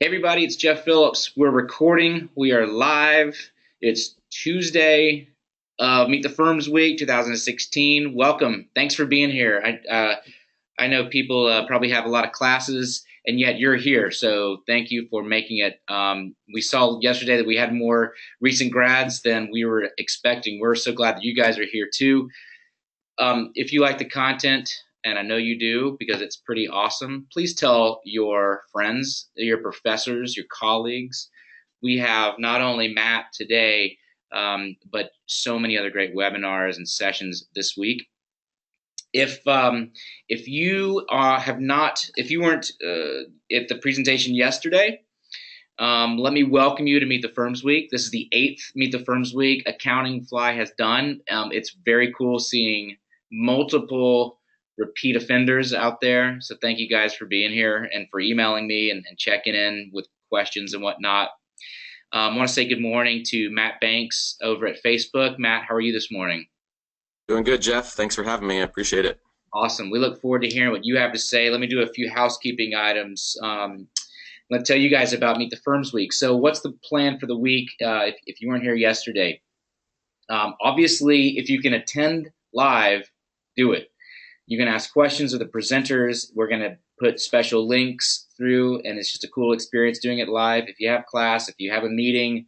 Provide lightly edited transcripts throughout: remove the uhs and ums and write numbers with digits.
Hey everybody, it's Jeff Phillips. We're recording. We are live. It's Tuesday of Meet the Firms Week 2016. Welcome. Thanks for being here. I know people probably have a lot of classes, and yet you're here. So thank you for making it. We saw yesterday that we had more recent grads than we were expecting. We're so glad that you guys are here too. If you like the content, and I know you do because it's pretty awesome, please tell your friends, your professors, your colleagues. We have not only Matt today, but so many other great webinars and sessions this week. If you have not, if you weren't at the presentation yesterday, let me welcome you to Meet the Firms Week. This is the 8th Meet the Firms Week Accountingfly has done. It's very cool seeing multiple repeat offenders out there. So thank you guys for being here and for emailing me and checking in with questions and whatnot. I want to say good morning to Matt Banks over at Facebook. Matt, how are you this morning? Doing good, Jeff. Thanks for having me. I appreciate it. Awesome. We look forward to hearing what you have to say. Let me do a few housekeeping items. Let's tell you guys about Meet the Firms Week. So what's the plan for the week if you weren't here yesterday? Obviously, if you can attend live, do it. You can ask questions of the presenters. We're going to put special links through, and it's just a cool experience doing it live. If you have class, if you have a meeting,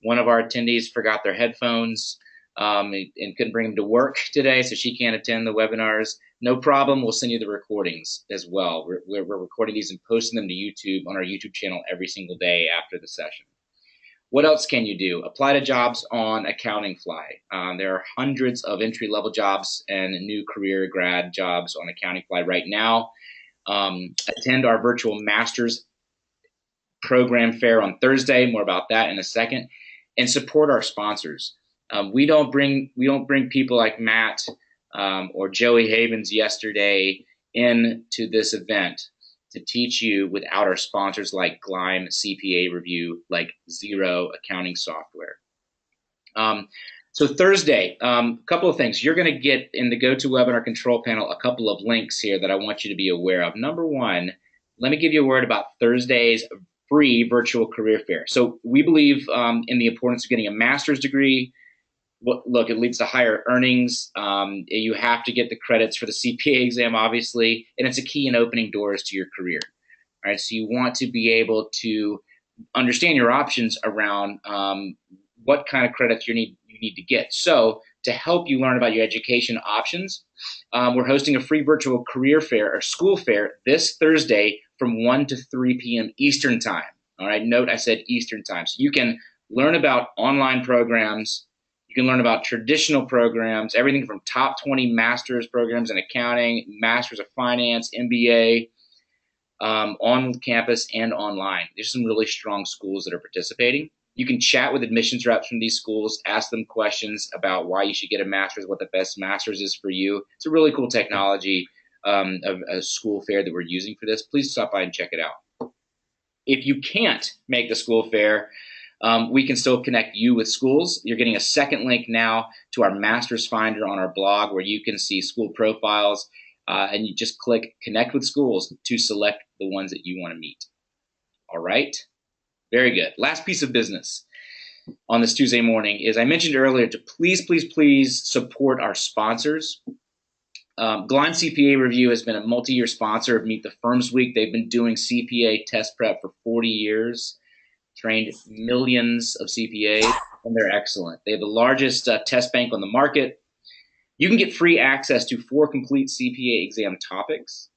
one of our attendees forgot their headphones and couldn't bring them to work today, so she can't attend the webinars. No problem. We'll send you the recordings as well. We're recording these and posting them to YouTube on our YouTube channel every single day after the session. What else can you do? Apply to jobs on Accountingfly. There are hundreds of entry-level jobs and new career grad jobs on Accountingfly right now. Attend our virtual master's program fair on Thursday. More about that in a second. And support our sponsors. We don't bring people like Matt or Joey Havens yesterday into this event to teach you without our sponsors like Gleim CPA Review, like Xero accounting software. So Thursday, a couple of things. You're going to get in the GoToWebinar control panel a couple of links here that I want you to be aware of. Number one, let me give you a word about Thursday's free virtual career fair. So we believe in the importance of getting a master's degree. Look, it leads to higher earnings. You have to get the credits for the CPA exam, obviously, and it's a key in opening doors to your career. All right, so you want to be able to understand your options around what kind of credits you need to get. So to help you learn about your education options, we're hosting a free virtual career fair or school fair this Thursday from 1 to 3 p.m. Eastern time. All right, note I said Eastern time. So you can learn about online programs. You can learn about traditional programs, everything from top 20 master's programs in accounting, masters of finance, MBA, on campus and online. There's some really strong schools that are participating. You can chat with admissions reps from these schools, ask them questions about why you should get a master's, what the best master's is for you. It's a really cool technology of a school fair that we're using for this. Please stop by and check it out. If you can't make the school fair, we can still connect you with schools. You're getting a second link now to our Master's Finder on our blog where you can see school profiles, and you just click Connect with Schools to select the ones that you want to meet. All right? Very good. Last piece of business on this Tuesday morning is I mentioned earlier to please support our sponsors. Gleim CPA Review has been a multi-year sponsor of Meet the Firms Week. They've been doing CPA test prep for 40 years. Trained millions of CPAs, and they're excellent. They have the largest test bank on the market. You can get free access to 4 complete CPA exam topics.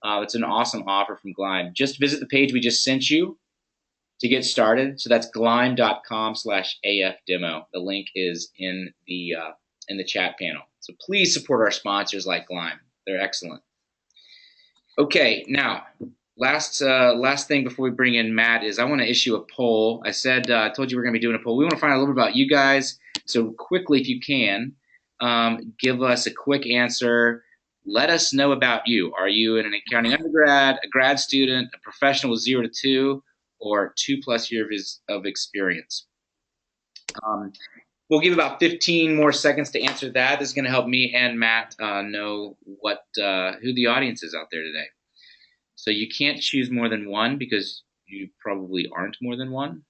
It's an awesome offer from Gleim. Just visit the page we just sent you to get started. So that's gleim.com/afdemo. The link is in the chat panel. So please support our sponsors like Gleim. They're excellent. Okay, now. Last thing before we bring in Matt is I want to issue a poll. I told you we're going to be doing a poll. We want to find out a little bit about you guys. So quickly, if you can, give us a quick answer. Let us know about you. Are you an accounting undergrad, a grad student, a professional with 0 to 2, or 2+ years of experience? We'll give about 15 more seconds to answer that. This is going to help me and Matt know who the audience is out there today. So you can't choose more than one because you probably aren't more than one,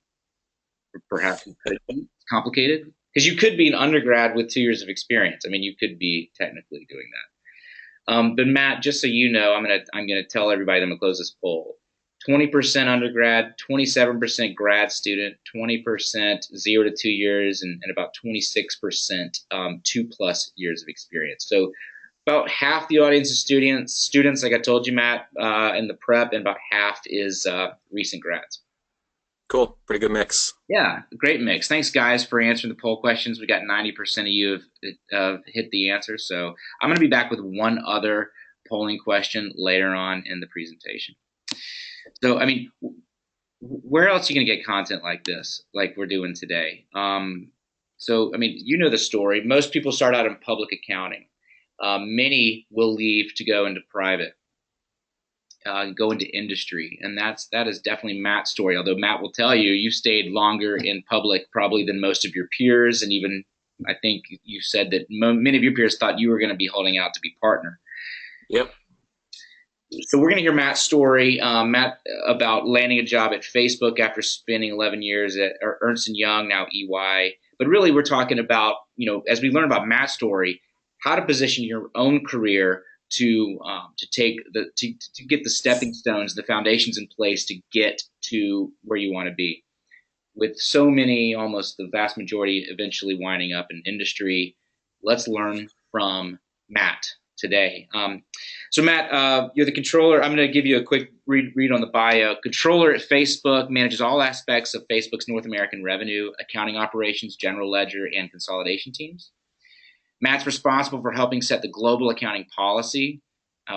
or perhaps you could be. It's complicated because you could be an undergrad with 2 years of experience. I mean, you could be technically doing that. But Matt, just so you know, I'm gonna tell everybody that I'm gonna close this poll. 20% undergrad, 27% grad student, 20% 0 to 2 years, and about 26% 2+ years of experience. So about half the audience is students, like I told you, Matt, in the prep, and about half is recent grads. Cool. Pretty good mix. Yeah, great mix. Thanks, guys, for answering the poll questions. We got 90% of you have hit the answer. So I'm going to be back with one other polling question later on in the presentation. So, I mean, where else are you going to get content like this, like we're doing today? So, I mean, you know the story. Most people start out in public accounting. Many will leave to go into private, go into industry, and that is definitely Matt's story. Although Matt will tell you, you stayed longer in public probably than most of your peers, and even I think you said that many of your peers thought you were going to be holding out to be partner. Yep. So we're going to hear Matt's story, Matt, about landing a job at Facebook after spending 11 years at Ernst & Young, now EY. But really, we're talking about, as we learn about Matt's story, how to position your own career to get the stepping stones, the foundations in place to get to where you want to be. With so many, almost the vast majority, eventually winding up in industry, let's learn from Matt today. So Matt, you're the controller. I'm going to give you a quick read on the bio. Controller at Facebook, manages all aspects of Facebook's North American revenue, accounting operations, general ledger, and consolidation teams. Matt's responsible for helping set the global accounting policy.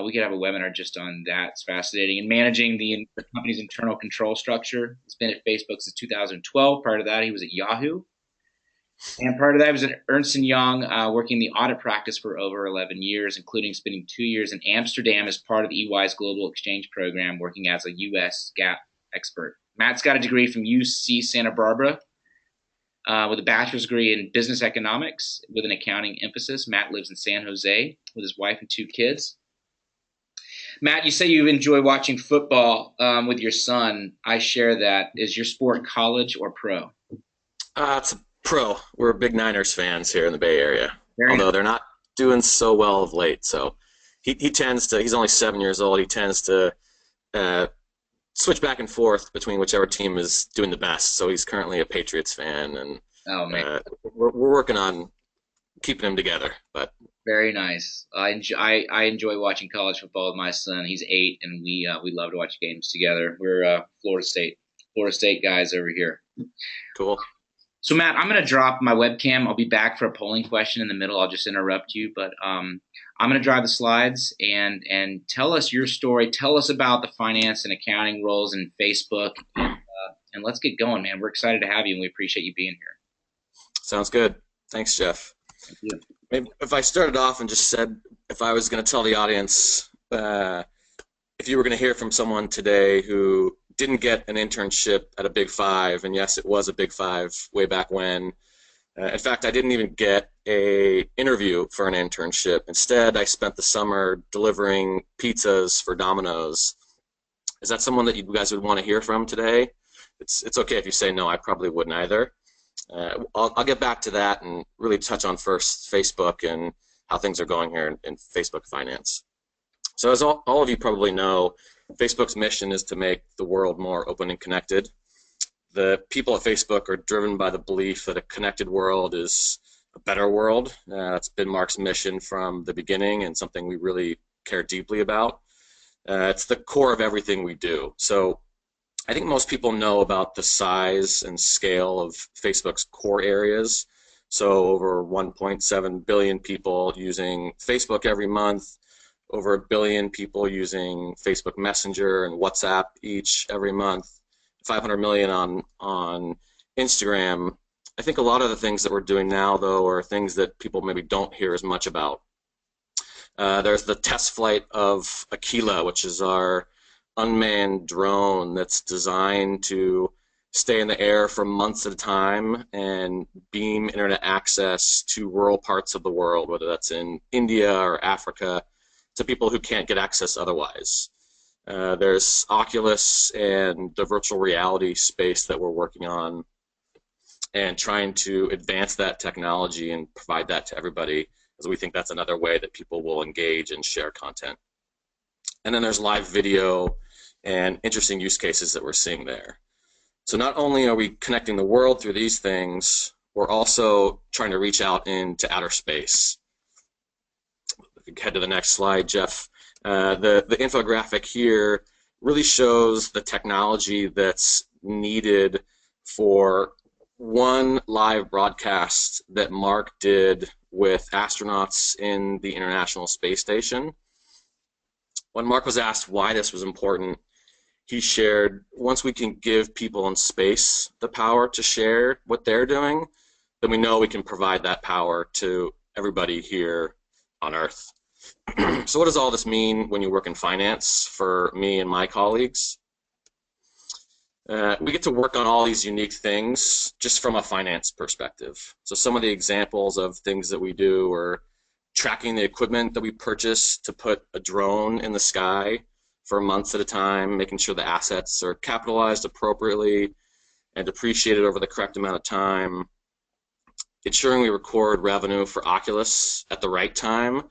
We could have a webinar just on that. It's fascinating. And managing the company's internal control structure. He's been at Facebook since 2012. Prior to that, he was at Yahoo. And part of that was at Ernst & Young, working in the audit practice for over 11 years, including spending 2 years in Amsterdam as part of EY's global exchange program, working as a U.S. GAAP expert. Matt's got a degree from UC Santa Barbara with a bachelor's degree in business economics with an accounting emphasis. Matt lives in San Jose with his wife and 2 kids. Matt, you say you enjoy watching football with your son. I share that. Is your sport college or pro? It's a pro. We're big Niners fans here in the Bay Area, although Nice. they're not doing so well of late. So he tends to, he's only 7 years old, he tends to switch back and forth between whichever team is doing the best. So he's currently a Patriots fan, and Oh, man. we're working on keeping him together. But Very nice. I enjoy watching college football with my son. He's 8, and we love to watch games together. We're Florida State guys over here. cool. So Matt, I'm going to drop my webcam. I'll be back for a polling question in the middle. I'll just interrupt you, but I'm going to drive the slides and tell us your story. Tell us about the finance and accounting roles in Facebook, and let's get going, man. We're excited to have you, and we appreciate you being here. Sounds good. Thanks, Jeff. Thank you. Maybe if I started off and just said, if I was going to tell the audience, if you were going to hear from someone today who didn't get an internship at a Big Five, and yes, it was a Big Five way back when. In fact, I didn't even get a interview for an internship. Instead, I spent the summer delivering pizzas for Domino's. Is that someone that you guys would want to hear from today? It's okay if you say no. I probably wouldn't either. I'll get back to that and really touch on first Facebook and how things are going here in Facebook finance. So as all of you probably know, Facebook's mission is to make the world more open and connected. The people at Facebook are driven by the belief that a connected world is a better world. That's been Mark's mission from the beginning and something we really care deeply about. It's the core of everything we do. So I think most people know about the size and scale of Facebook's core areas. So over 1.7 billion people using Facebook every month, over 1 billion people using Facebook Messenger and WhatsApp each every month, 500 million on Instagram. I think a lot of the things that we're doing now, though, are things that people maybe don't hear as much about. There's the test flight of Aquila, which is our unmanned drone that's designed to stay in the air for months at a time and beam internet access to rural parts of the world, whether that's in India or Africa, to people who can't get access otherwise. There's Oculus and the virtual reality space that we're working on and trying to advance that technology and provide that to everybody, because we think that's another way that people will engage and share content. And then there's live video and interesting use cases that we're seeing there. So not only are we connecting the world through these things, we're also trying to reach out into outer space. If you head to the next slide, Jeff, the infographic here really shows the technology that's needed for one live broadcast that Mark did with astronauts in the International Space Station. When Mark was asked why this was important, he shared, once we can give people in space the power to share what they're doing, then we know we can provide that power to everybody here on Earth. So what does all this mean when you work in finance for me and my colleagues? We get to work on all these unique things just from a finance perspective. So some of the examples of things that we do are tracking the equipment that we purchase to put a drone in the sky for months at a time, making sure the assets are capitalized appropriately and depreciated over the correct amount of time, ensuring we record revenue for Oculus at the right time.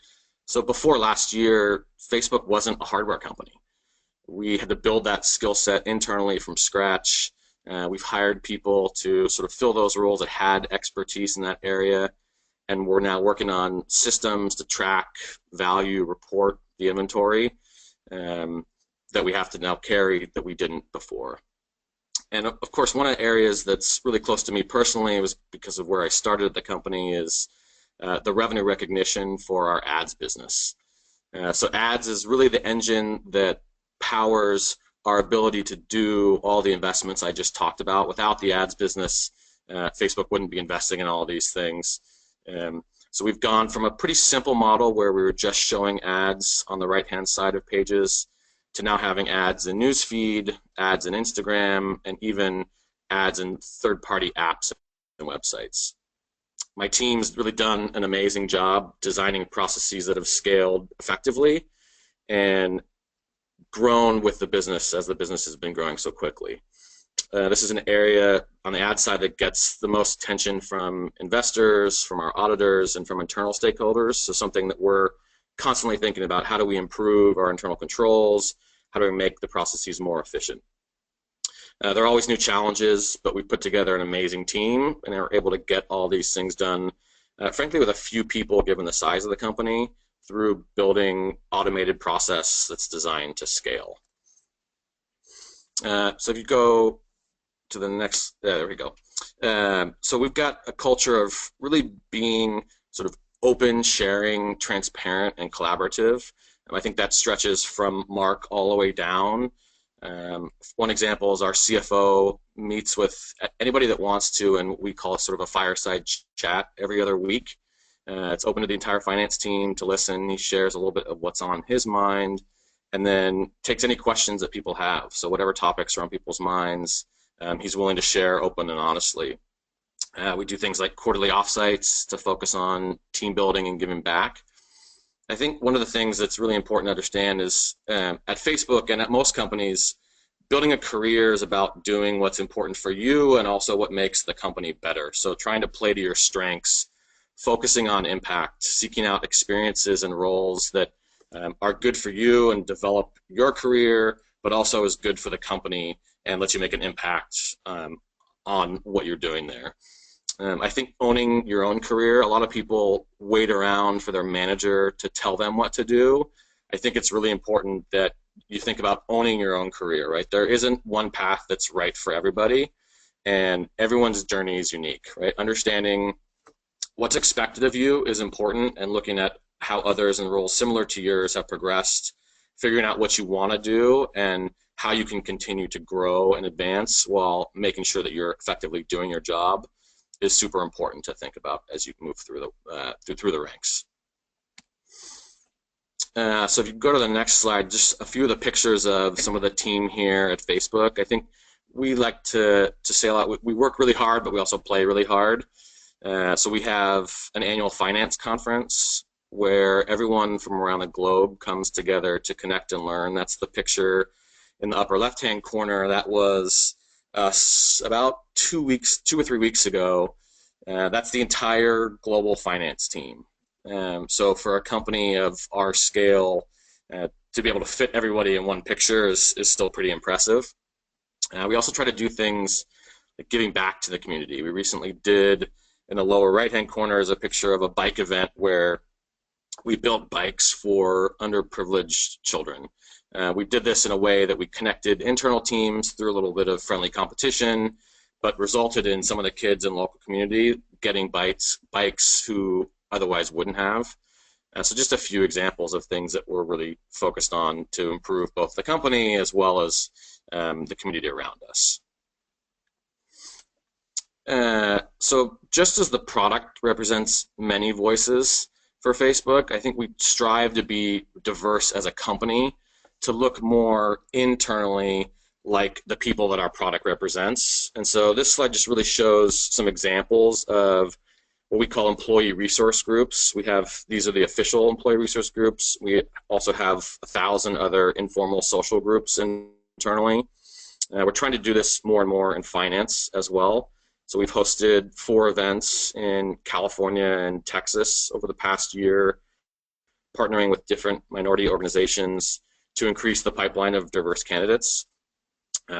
So before last year, Facebook wasn't a hardware company. We had to build that skill set internally from scratch. We've hired people to sort of fill those roles that had expertise in that area, and we're now working on systems to track, value, report the inventory that we have to now carry that we didn't before. And of course, one of the areas that's really close to me personally, was because of where I started at the company, is the revenue recognition for our ads business. So ads is really the engine that powers our ability to do all the investments I just talked about. Without the ads business, Facebook wouldn't be investing in all these things. So we've gone from a pretty simple model where we were just showing ads on the right-hand side of pages to now having ads in newsfeed, ads in Instagram, and even ads in third-party apps and websites. My team's really done an amazing job designing processes that have scaled effectively and grown with the business as the business has been growing so quickly. This is an area on the ad side that gets the most attention from investors, from our auditors, and from internal stakeholders. So something that we're constantly thinking about: how do we improve our internal controls? How do we make the processes more efficient? There are always new challenges, but we put together an amazing team and are able to get all these things done, frankly, with a few people given the size of the company, through building automated process that's designed to scale. So if you go to the next, there we go. So we've got a culture of really being sort of open, sharing, transparent, and collaborative. And I think that stretches from Mark all the way down. One example is our CFO meets with anybody that wants to, and we call it sort of a fireside chat every other week. It's open to the entire finance team to listen. He shares a little bit of what's on his mind, and then takes any questions that people have. So whatever topics are on people's minds, he's willing to share open and honestly. We do things like quarterly offsites to focus on team building and giving back. I think one of the things that's really important to understand is at Facebook and at most companies, building a career is about doing what's important for you and also what makes the company better. So trying to play to your strengths, focusing on impact, seeking out experiences and roles that are good for you and develop your career, but also is good for the company and let you make an impact on what you're doing there. I think owning your own career, a lot of people wait around for their manager to tell them what to do. I think it's really important that you think about owning your own career, right? There isn't one path that's right for everybody, and everyone's journey is unique, right? Understanding what's expected of you is important, and looking at how others in roles similar to yours have progressed, figuring out what you want to do and how you can continue to grow and advance while making sure that you're effectively doing your job is super important to think about as you move through the ranks. So if you go to the next slide, just a few of the pictures of some of the team here at Facebook. I think we like to say a lot, we work really hard, but we also play really hard. So we have an annual finance conference where everyone from around the globe comes together to connect and learn. That's the picture in the upper left-hand corner. That was about 2 or 3 weeks ago. That's the entire global finance team. So for a company of our scale, to be able to fit everybody in one picture is still pretty impressive. We also try to do things like giving back to the community. We recently did, in the lower right-hand corner, is a picture of a bike event where we built bikes for underprivileged children. We did this in a way that we connected internal teams through a little bit of friendly competition, but resulted in some of the kids in local community getting bikes who otherwise wouldn't have. So just a few examples of things that we're really focused on to improve both the company as well as the community around us. So just as the product represents many voices for Facebook, I think we strive to be diverse as a company, to look more internally like the people that our product represents. And so this slide just really shows some examples of what we call employee resource groups. These are the official employee resource groups. We also have 1,000 other informal social groups internally. We're trying to do this more and more in finance as well. So we've hosted 4 events in California and Texas over the past year, partnering with different minority organizations to increase the pipeline of diverse candidates.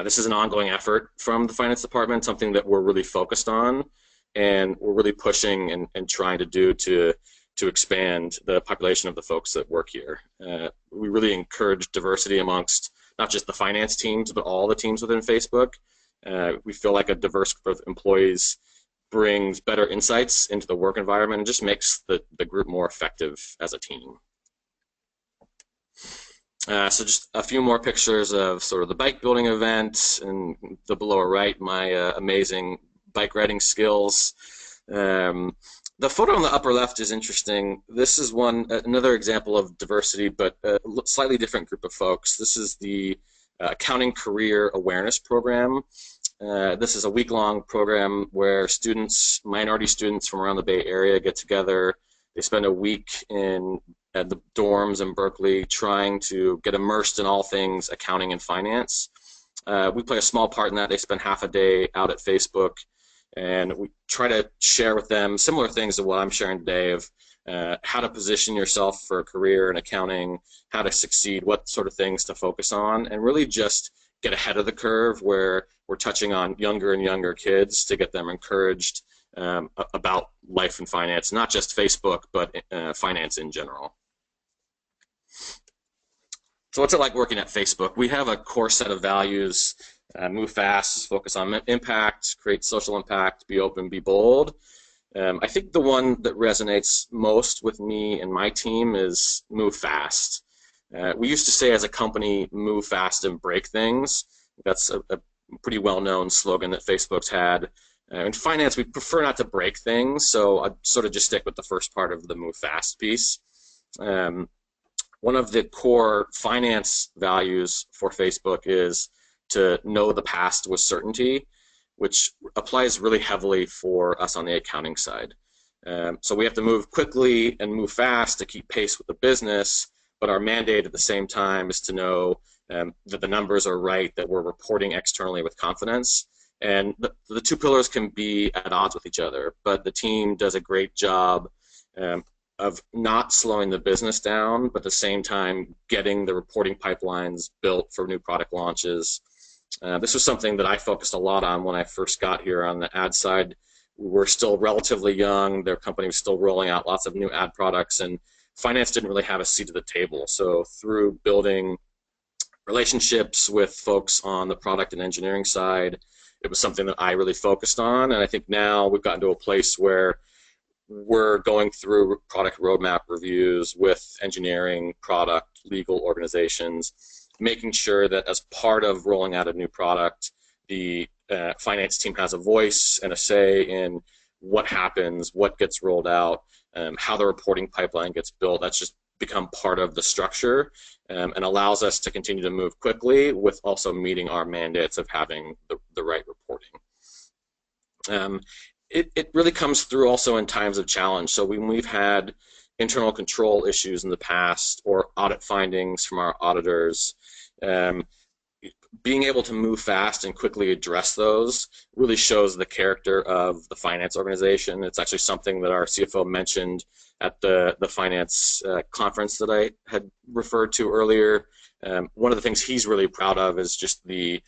This is an ongoing effort from the finance department, something that we're really focused on, and we're really pushing and trying to do to expand the population of the folks that work here. We really encourage diversity amongst not just the finance teams, but all the teams within Facebook. We feel like a diverse group of employees brings better insights into the work environment and just makes the group more effective as a team. So just a few more pictures of sort of the bike building event, and the lower right, my amazing bike riding skills. The photo on the upper left is interesting. This is another example of diversity, but a slightly different group of folks. This is the Accounting Career Awareness Program. This is a week-long program where minority students from around the Bay Area get together. They spend a week at the dorms in Berkeley trying to get immersed in all things accounting and finance. We play a small part in that. They spend half a day out at Facebook, and we try to share with them similar things to what I'm sharing today of how to position yourself for a career in accounting, how to succeed, what sort of things to focus on, and really just get ahead of the curve where we're touching on younger and younger kids to get them encouraged about life and finance, not just Facebook, but finance in general. So what's it like working at Facebook? We have a core set of values: move fast, focus on impact, create social impact, be open, be bold. I think the one that resonates most with me and my team is move fast. We used to say as a company, move fast and break things. That's a pretty well-known slogan that Facebook's had. In finance, we prefer not to break things, so I'd sort of just stick with the first part of the move fast piece. One of the core finance values for Facebook is to know the past with certainty, which applies really heavily for us on the accounting side. So we have to move quickly and move fast to keep pace with the business, but our mandate at the same time is to know that the numbers are right, that we're reporting externally with confidence. And the two pillars can be at odds with each other, but the team does a great job of not slowing the business down, but at the same time getting the reporting pipelines built for new product launches. This was something that I focused a lot on when I first got here on the ad side. We were still relatively young. Their company was still rolling out lots of new ad products, and finance didn't really have a seat at the table. So through building relationships with folks on the product and engineering side, it was something that I really focused on. And I think now we've gotten to a place where we're going through product roadmap reviews with engineering, product, legal organizations, making sure that as part of rolling out a new product, the finance team has a voice and a say in what happens, what gets rolled out, how the reporting pipeline gets built. That's just become part of the structure and allows us to continue to move quickly with also meeting our mandates of having the right reporting. It really comes through also in times of challenge. So when we've had internal control issues in the past or audit findings from our auditors. Um, Being able to move fast and quickly address those really shows the character of the finance organization. It's actually something that our CFO mentioned at the finance conference that I had referred to earlier. One of the things he's really proud of is just the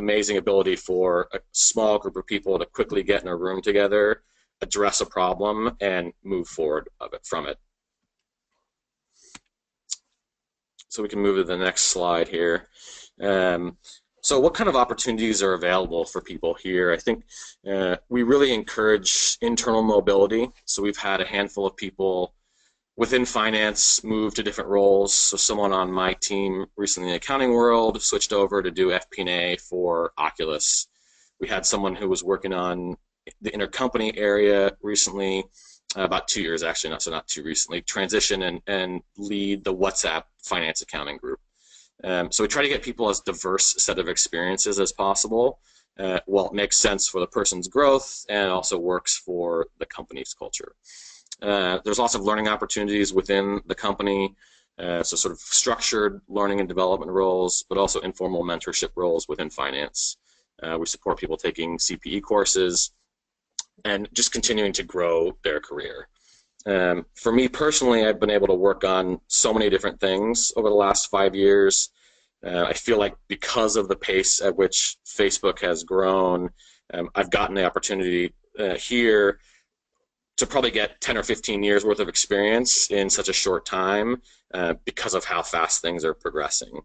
amazing ability for a small group of people to quickly get in a room together, address a problem, and move forward from it. So we can move to the next slide here. So what kind of opportunities are available for people here? I think we really encourage internal mobility. So we've had a handful of people within finance move to different roles. So someone on my team recently in the accounting world switched over to do FP&A for Oculus. We had someone who was working on the intercompany area recently, about 2 years actually, not too recently, transition and lead the WhatsApp finance accounting group. So we try to get people as diverse set of experiences as possible. While it makes sense for the person's growth and also works for the company's culture. There's lots of learning opportunities within the company, so sort of structured learning and development roles, but also informal mentorship roles within finance. We support people taking CPE courses and just continuing to grow their career. For me personally, I've been able to work on so many different things over the last 5 years. I feel like because of the pace at which Facebook has grown, I've gotten the opportunity here to probably get 10 or 15 years worth of experience in such a short time because of how fast things are progressing.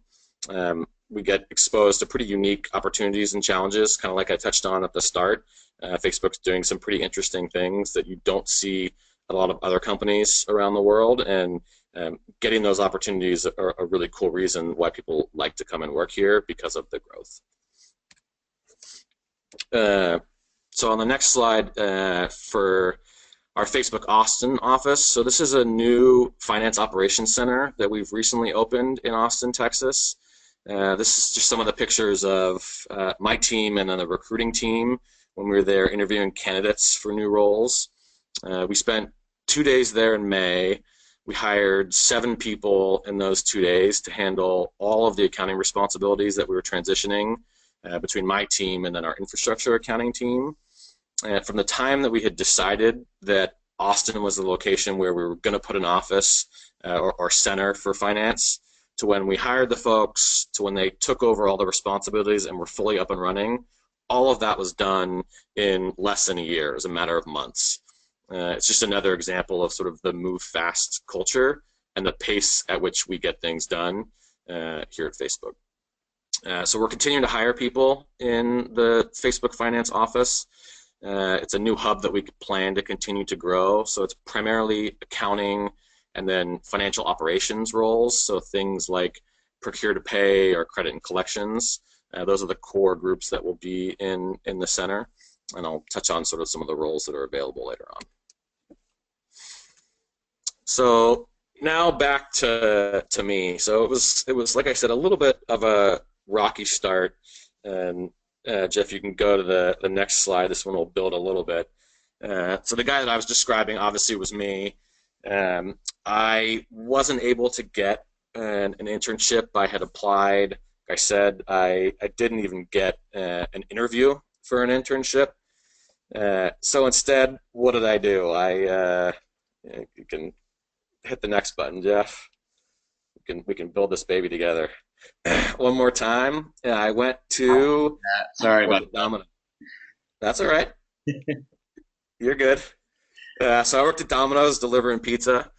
We get exposed to pretty unique opportunities and challenges, kind of like I touched on at the start. Facebook's doing some pretty interesting things that you don't see a lot of other companies around the world, and getting those opportunities are a really cool reason why people like to come and work here because of the growth. So on the next slide, for our Facebook Austin office, so this is a new finance operations center that we've recently opened in Austin, Texas. This is just some of the pictures of my team and then the recruiting team when we were there interviewing candidates for new roles. We spent 2 days there in May. We hired 7 people in those 2 days to handle all of the accounting responsibilities that we were transitioning between my team and then our infrastructure accounting team. And from the time that we had decided that Austin was the location where we were going to put an office or center for finance, to when we hired the folks, to when they took over all the responsibilities and were fully up and running, all of that was done in less than a year. It was a matter of months. It's just another example of sort of the move fast culture and the pace at which we get things done here at Facebook. So we're continuing to hire people in the Facebook finance office. It's a new hub that we plan to continue to grow. So it's primarily accounting and then financial operations roles. So things like procure to pay or credit and collections. Those are the core groups that will be in the center. And I'll touch on sort of some of the roles that are available later on. So now back to me. So it was like I said, a little bit of a rocky start. And Jeff, you can go to the next slide. This one will build a little bit. So the guy that I was describing obviously was me. I wasn't able to get an internship. I had applied. Like I said, I didn't even get an interview for an internship. So instead, what did I do? You can hit the next button, Jeff. We can build this baby together. One more time. I went to. Sorry about Domino's. That's all right. You're good. So I worked at Domino's delivering pizza,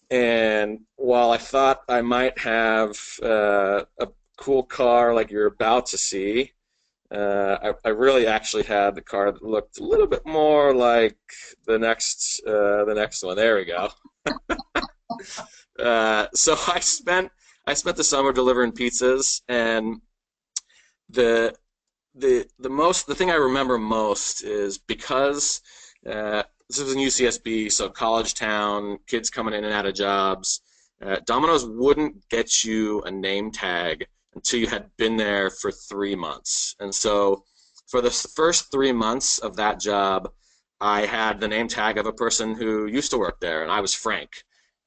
and while I thought I might have a cool car like you're about to see, I really actually had the car that looked a little bit more like the next one. There we go. So I spent the summer delivering pizzas, and the thing I remember most is because this was in UCSB, so college town, kids coming in and out of jobs. Domino's wouldn't get you a name tag until you had been there for 3 months. And so for the first 3 months of that job, I had the name tag of a person who used to work there, and I was Frank.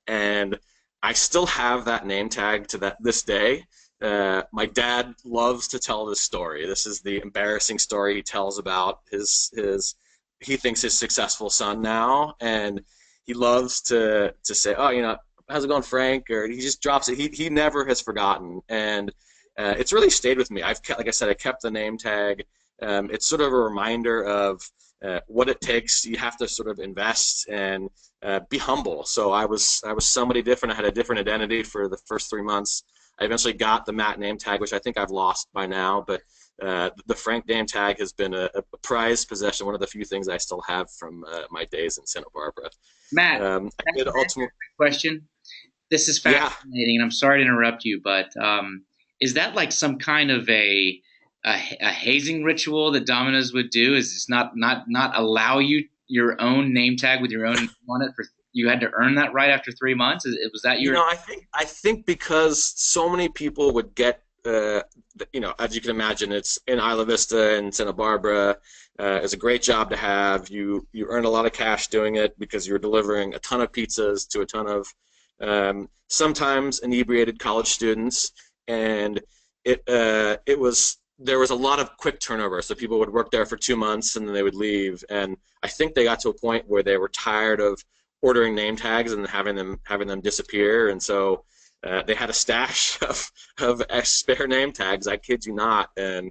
And I still have that name tag to this day. My dad loves to tell this story. This is the embarrassing story he tells about his he thinks his successful son now, and he loves to say, oh, how's it going, Frank? Or he just drops it. He never has forgotten, and it's really stayed with me. I've kept, like I said, I kept the name tag. It's sort of a reminder of what it takes. You have to sort of invest and be humble. So I was somebody different. I had a different identity for the first 3 months. I eventually got the Matt name tag, which I think I've lost by now, but the Frank name tag has been a prized possession, one of the few things I still have from my days in Santa Barbara. Matt, I did ultimately, question. This is yeah, fascinating, and I'm sorry to interrupt you, but is that like some kind of a hazing ritual that Domino's would do? Is it's not allow you your own name tag with your own name on it for you had to earn that right after 3 months? Was that your I think because so many people would get, as you can imagine, it's in Isla Vista and Santa Barbara. It's a great job to have. You earn a lot of cash doing it because you're delivering a ton of pizzas to a ton of sometimes inebriated college students, and it was there was a lot of quick turnover. So people would work there for 2 months and then they would leave. And I think they got to a point where they were tired of ordering name tags and having them disappear, and so they had a stash of spare name tags. I kid you not. And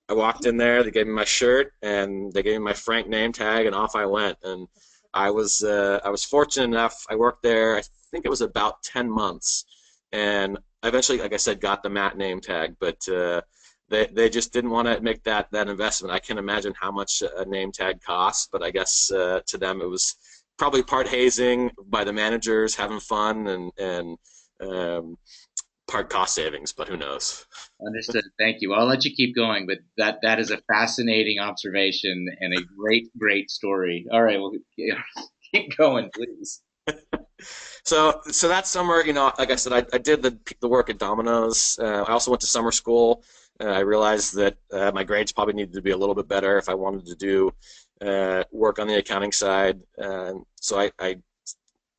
I walked in there. They gave me my shirt and they gave me my Frank name tag, and off I went. And I was fortunate enough. I worked there. I think it was about 10 months, and I eventually, like I said, got the Matt name tag. But they just didn't want to make that investment. I can imagine how much a name tag costs, but I guess to them it was probably part hazing by the managers having fun and part cost savings, but who knows? understood? Thank you. Well, I'll let you keep going, but that is a fascinating observation and a great story. All right, well, keep going, please. So that summer, like I said, I did the work at Domino's. I also went to summer school. I realized that my grades probably needed to be a little bit better if I wanted to do work on the accounting side. So I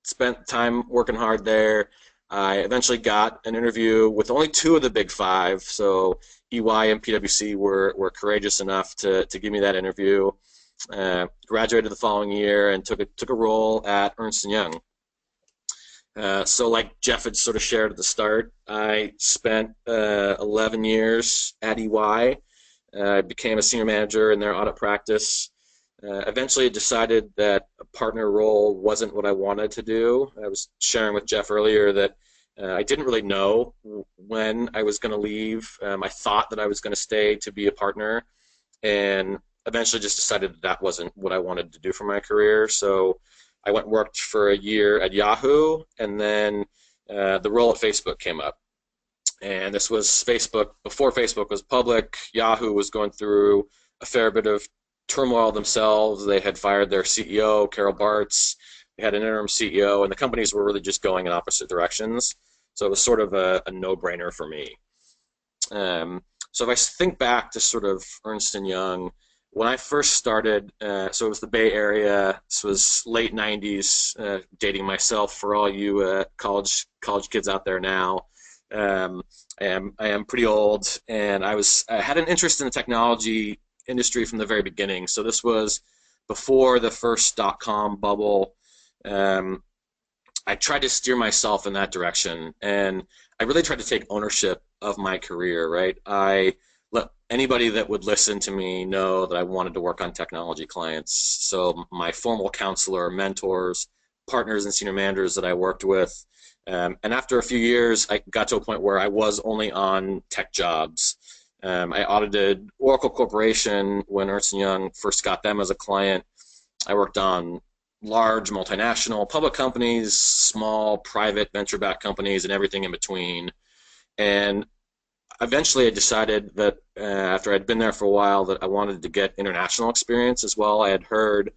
spent time working hard there. I eventually got an interview with only two of the big five. So EY and PwC were courageous enough to give me that interview. Graduated the following year and took a role at Ernst & Young. So like Jeff had sort of shared at the start, I spent 11 years at EY. I became a senior manager in their audit practice. Eventually decided that a partner role wasn't what I wanted to do. I was sharing with Jeff earlier that I didn't really know when I was going to leave. I thought that I was going to stay to be a partner, and eventually just decided that wasn't what I wanted to do for my career. So I went and worked for a year at Yahoo, and then the role at Facebook came up. And this was Facebook, before Facebook was public. Yahoo was going through a fair bit of turmoil themselves. They had fired their CEO, Carol Bartz. They had an interim CEO, and the companies were really just going in opposite directions. So it was sort of a no-brainer for me. So if I think back to sort of Ernst & Young, when I first started, so it was the Bay Area. This was late 90s, dating myself for all you college kids out there now. I am pretty old, and I had an interest in the technology industry from the very beginning. So this was before the first dot-com bubble. I tried to steer myself in that direction, and I really tried to take ownership of my career, right? I let anybody that would listen to me know that I wanted to work on technology clients. So my formal counselor, mentors, partners, and senior managers that I worked with. And after a few years, I got to a point where I was only on tech jobs. I audited Oracle Corporation when Ernst & Young first got them as a client. I worked on large multinational public companies, small private venture-backed companies, and everything in between. And eventually I decided that after I'd been there for a while that I wanted to get international experience as well. I had heard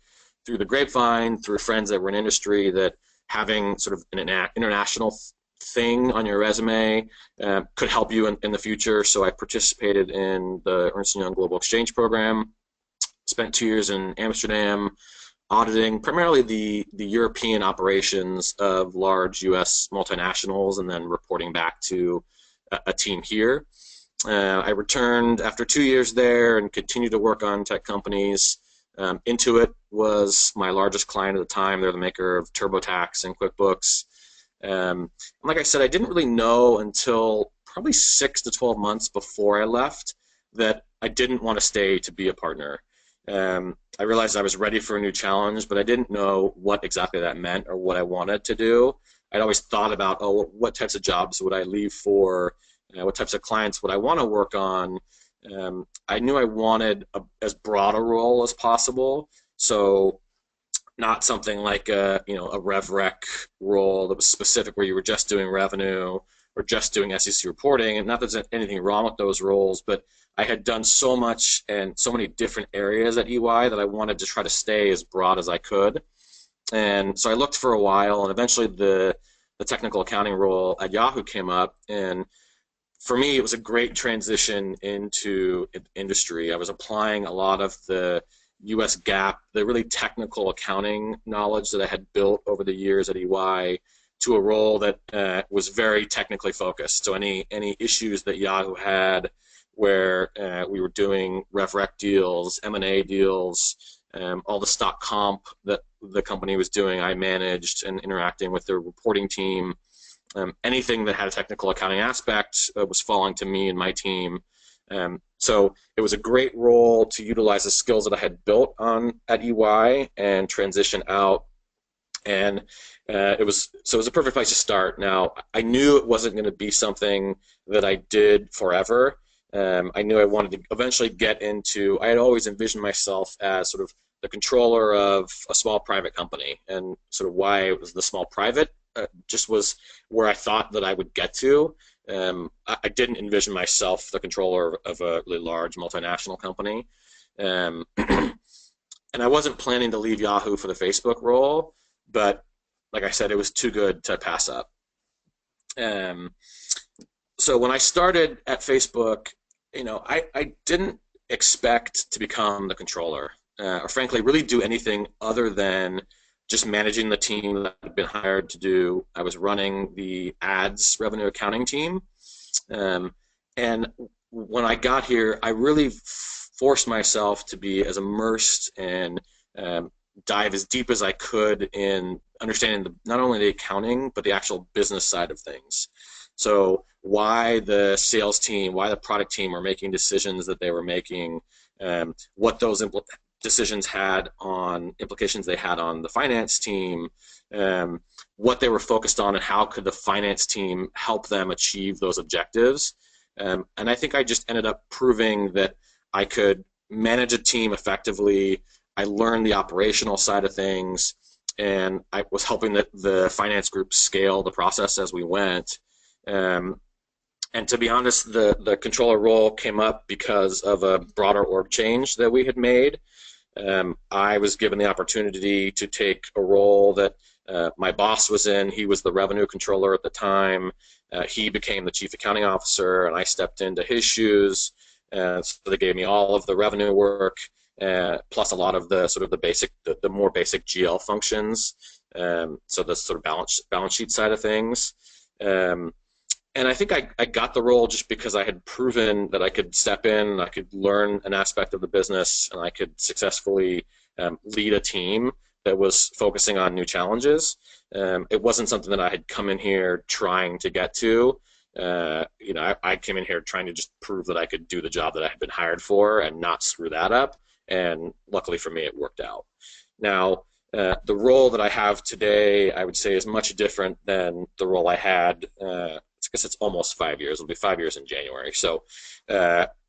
through the grapevine, through friends that were in industry, that having sort of an international thing on your resume could help you in the future. So I participated in the Ernst & Young Global Exchange Program, spent 2 years in Amsterdam, auditing primarily the European operations of large U.S. multinationals and then reporting back to a team here. I returned after 2 years there and continued to work on tech companies. Intuit was my largest client at the time. They're the maker of TurboTax and QuickBooks. And like I said, I didn't really know until probably 6 to 12 months before I left that I didn't want to stay to be a partner. I realized I was ready for a new challenge, but I didn't know what exactly that meant or what I wanted to do. I'd always thought about, oh, what types of jobs would I leave for? What types of clients would I want to work on? I knew I wanted as broad a role as possible. So not something like a rev rec role that was specific where you were just doing revenue or just doing SEC reporting. And not that there's anything wrong with those roles, but I had done so much and so many different areas at EY that I wanted to try to stay as broad as I could. And so I looked for a while, and eventually the technical accounting role at Yahoo came up. And for me, it was a great transition into industry. I was applying a lot of the US GAAP, the really technical accounting knowledge that I had built over the years at EY, to a role that was very technically focused. So any issues that Yahoo had where we were doing rev rec deals, M&A deals, all the stock comp that the company was doing, I managed and interacting with their reporting team. Anything that had a technical accounting aspect was falling to me and my team. So it was a great role to utilize the skills that I had built on at EY and transition out. And it was a perfect place to start. Now, I knew it wasn't going to be something that I did forever. I knew I wanted to eventually get into, I had always envisioned myself as sort of the controller of a small private company, and sort of why it was the small private just was where I thought that I would get to. I didn't envision myself the controller of a really large multinational company. And I wasn't planning to leave Yahoo for the Facebook role, but like I said, it was too good to pass up. So when I started at Facebook, I didn't expect to become the controller, or frankly, really do anything other than just managing the team that I'd been hired to do. I was running the ads revenue accounting team. And when I got here, I really forced myself to be as immersed and dive as deep as I could in understanding not only the accounting, but the actual business side of things. So why the sales team, why the product team were making decisions that they were making, what those decisions had on implications they had on the finance team, what they were focused on, and how could the finance team help them achieve those objectives. And I think I just ended up proving that I could manage a team effectively. I learned the operational side of things, and I was helping the finance group scale the process as we went. And to be honest, the controller role came up because of a broader org change that we had made. I was given the opportunity to take a role that my boss was in. He was the revenue controller at the time. He became the chief accounting officer, and I stepped into his shoes. So they gave me all of the revenue work, plus a lot of the sort of the more basic GL functions. So the sort of balance sheet side of things. And I think I got the role just because I had proven that I could step in, I could learn an aspect of the business, and I could successfully lead a team that was focusing on new challenges. It wasn't something that I had come in here trying to get to. I came in here trying to just prove that I could do the job that I had been hired for and not screw that up. And luckily for me, it worked out. Now, the role that I have today, I would say, is much different than the role I had. I guess it's almost 5 years. It'll be 5 years in January. So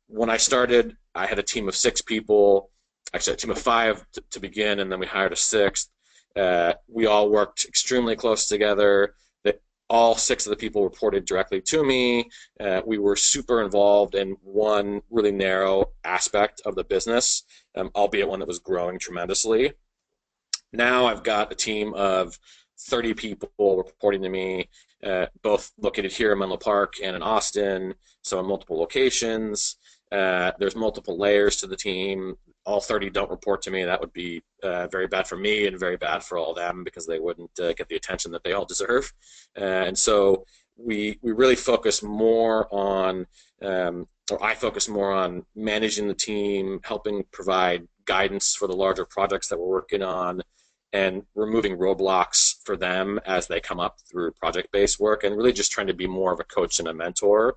when I started, I had a team of 6 people, actually a team of 5 to begin, and then we hired a 6th. We all worked extremely close together. All 6 of the people reported directly to me. We were super involved in one really narrow aspect of the business, albeit one that was growing tremendously. Now I've got a team of 30 people reporting to me, both located here in Menlo Park and in Austin, so in multiple locations. There's multiple layers to the team. all 30 don't report to me, that would be very bad for me and very bad for all of them because they wouldn't get the attention that they all deserve. And so we really focus more on, or I focus more on managing the team, helping provide guidance for the larger projects that we're working on, and removing roadblocks for them as they come up through project-based work, and really just trying to be more of a coach and a mentor.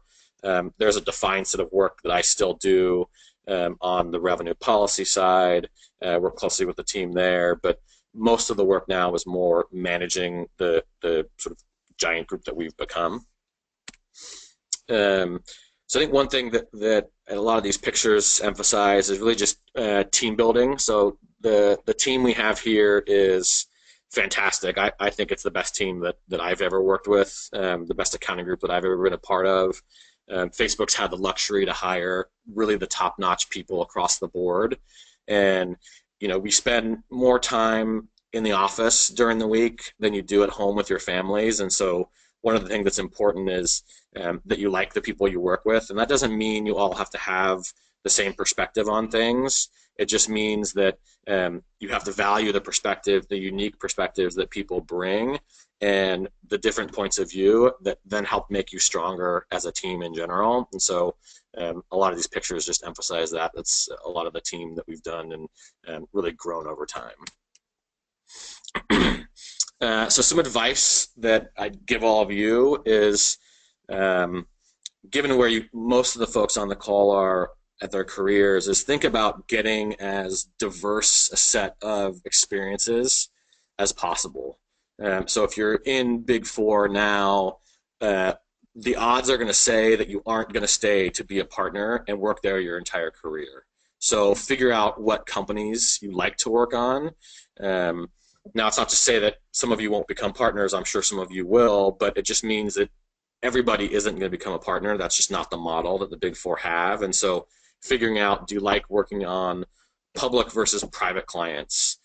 There's a defined set of work that I still do on the revenue policy side, work closely with the team there, but most of the work now is more managing the sort of giant group that we've become. So I think one thing that a lot of these pictures emphasize is really just team building. So the team we have here is fantastic. I think it's the best team that I've ever worked with, the best accounting group that I've ever been a part of. Facebook's had the luxury to hire really the top-notch people across the board. And, we spend more time in the office during the week than you do at home with your families. And so one of the things that's important is that you like the people you work with. And that doesn't mean you all have to have the same perspective on things. It just means that you have to value the perspective, the unique perspectives that people bring, and the different points of view that then help make you stronger as a team in general. And so a lot of these pictures just emphasize that. That's a lot of the team that we've done and really grown over time. So some advice that I'd give all of you is, given where most of the folks on the call are at their careers, is think about getting as diverse a set of experiences as possible. So if you're in Big Four now, the odds are going to say that you aren't going to stay to be a partner and work there your entire career. So figure out what companies you like to work on. Now, it's not to say that some of you won't become partners. I'm sure some of you will, but it just means that everybody isn't going to become a partner. That's just not the model that the Big Four have. And so figuring out, do you like working on public versus private clients,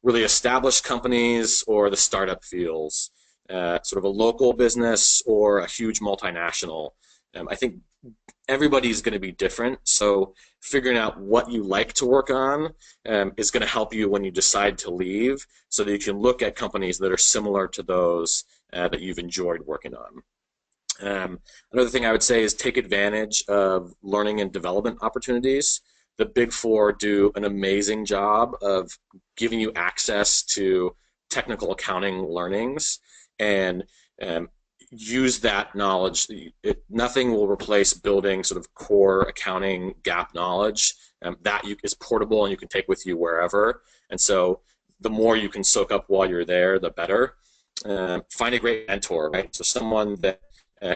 really established companies or the startup fields, sort of a local business or a huge multinational. I think everybody's going to be different, so figuring out what you like to work on is going to help you when you decide to leave, so that you can look at companies that are similar to those that you've enjoyed working on. Another thing I would say is take advantage of learning and development opportunities. The Big Four do an amazing job of giving you access to technical accounting learnings, and use that knowledge. Nothing will replace building sort of core accounting GAAP knowledge that is portable and you can take with you wherever. And so the more you can soak up while you're there, the better. Find a great mentor, right? So someone that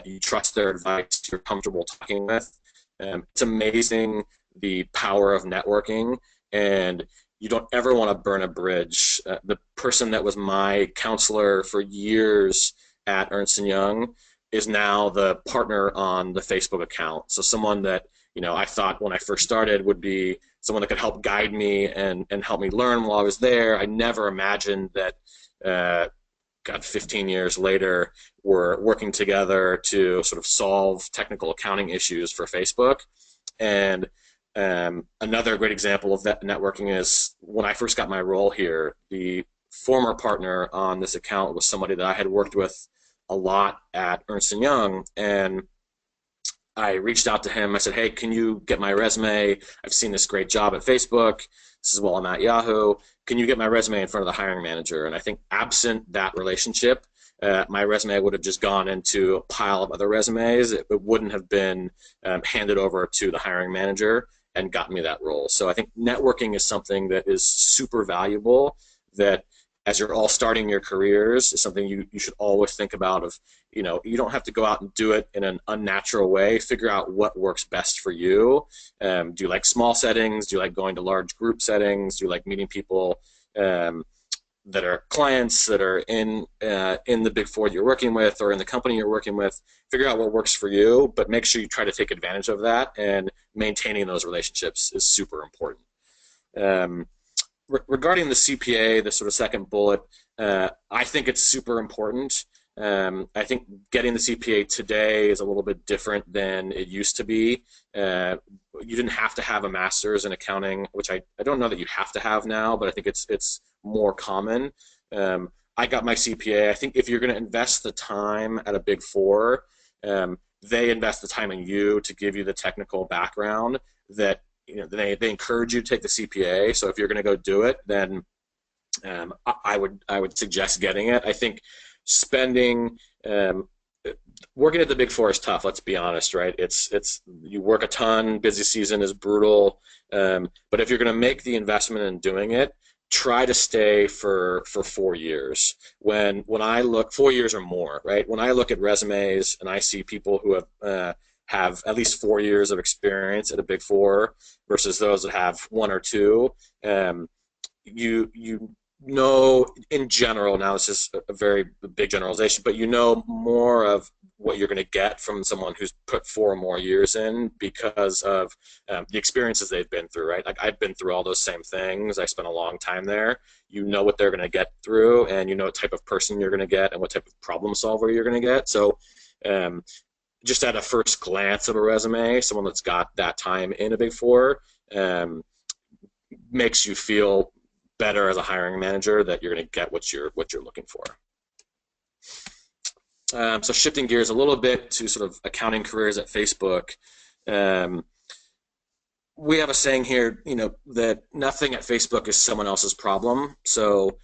you trust their advice, you're comfortable talking with. It's amazing the power of networking, and you don't ever want to burn a bridge. The person that was my counselor for years at Ernst & Young is now the partner on the Facebook account. So someone that, I thought when I first started would be someone that could help guide me and help me learn while I was there. I never imagined that, 15 years later, we're working together to sort of solve technical accounting issues for Facebook. And another great example of that networking is when I first got my role here, the former partner on this account was somebody that I had worked with a lot at Ernst & Young, and I reached out to him. I said, hey, can you get my resume? I've seen this great job at Facebook. This is while I'm at Yahoo. Can you get my resume in front of the hiring manager? And I think absent that relationship, my resume would have just gone into a pile of other resumes. It wouldn't have been handed over to the hiring manager and gotten me that role. So I think networking is something that is super valuable, that as you're all starting your careers, is something you should always think about. Of, you don't have to go out and do it in an unnatural way. Figure out what works best for you. Do you like small settings? Do you like going to large group settings? Do you like meeting people that are clients that are in the Big Four that you're working with, or in the company you're working with? Figure out what works for you, but make sure you try to take advantage of that, and maintaining those relationships is super important. Regarding the CPA, the sort of second bullet, I think it's super important. I think getting the CPA today is a little bit different than it used to be. you didn't have to have a master's in accounting, which I don't know that you have to have now, but I think it's more common. I got my CPA. I think if you're going to invest the time at a Big Four, they invest the time in you to give you the technical background that they encourage you to take the CPA. So if you're going to go do it, then I would suggest getting it. I think spending working at the Big Four is tough. Let's be honest, right? It's you work a ton. Busy season is brutal. But if you're going to make the investment in doing it, try to stay for 4 years. When I look 4 years or more, right? When I look at resumes and I see people who have at least 4 years of experience at a Big Four versus those that have one or two, you know, in general, now this is a very big generalization, but you know more of what you're going to get from someone who's put 4 or more years in because of the experiences they've been through, right? Like I've been through all those same things. I spent a long time there. You know what they're going to get through, and you know what type of person you're going to get and what type of problem solver you're going to get. So just at a first glance of a resume, someone that's got that time in a Big Four makes you feel better as a hiring manager that you're going to get what you're looking for. So shifting gears a little bit to sort of accounting careers at Facebook, we have a saying here, that nothing at Facebook is someone else's problem. So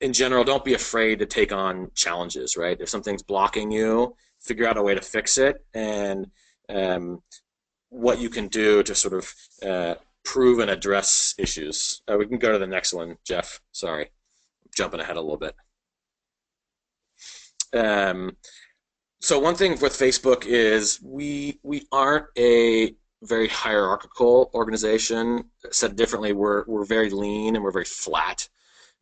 in general, don't be afraid to take on challenges, right? If something's blocking you, figure out a way to fix it, and what you can do to sort of prove and address issues. We can go to the next one, Jeff. Sorry, I'm jumping ahead a little bit. So one thing with Facebook is we aren't a very hierarchical organization. Said differently, we're very lean and we're very flat.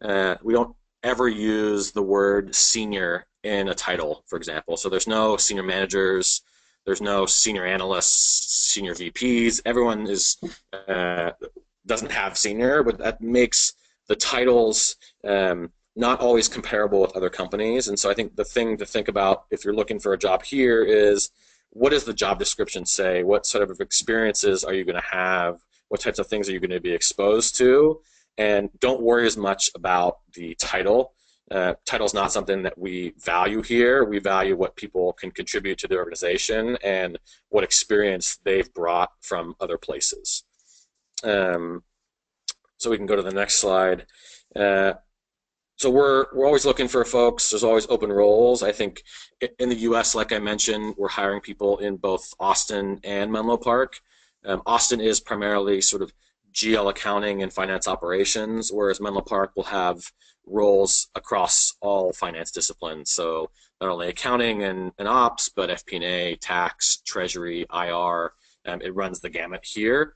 We don't ever use the word senior in a title, for example. So there's no senior managers, there's no senior analysts, senior VPs. Everyone doesn't have senior, but that makes the titles not always comparable with other companies. And so I think the thing to think about if you're looking for a job here is, what does the job description say? What sort of experiences are you going to have? What types of things are you going to be exposed to? And don't worry as much about the title. Title is not something that we value here. We value what people can contribute to the organization and what experience they've brought from other places. So we can go to the next slide. So we're always looking for folks. There's always open roles. I think in the U.S., like I mentioned, we're hiring people in both Austin and Menlo Park. Austin is primarily sort of GL accounting and finance operations, whereas Menlo Park will have roles across all finance disciplines. So not only accounting and ops, but FP&A, tax, treasury, IR. It runs the gamut here.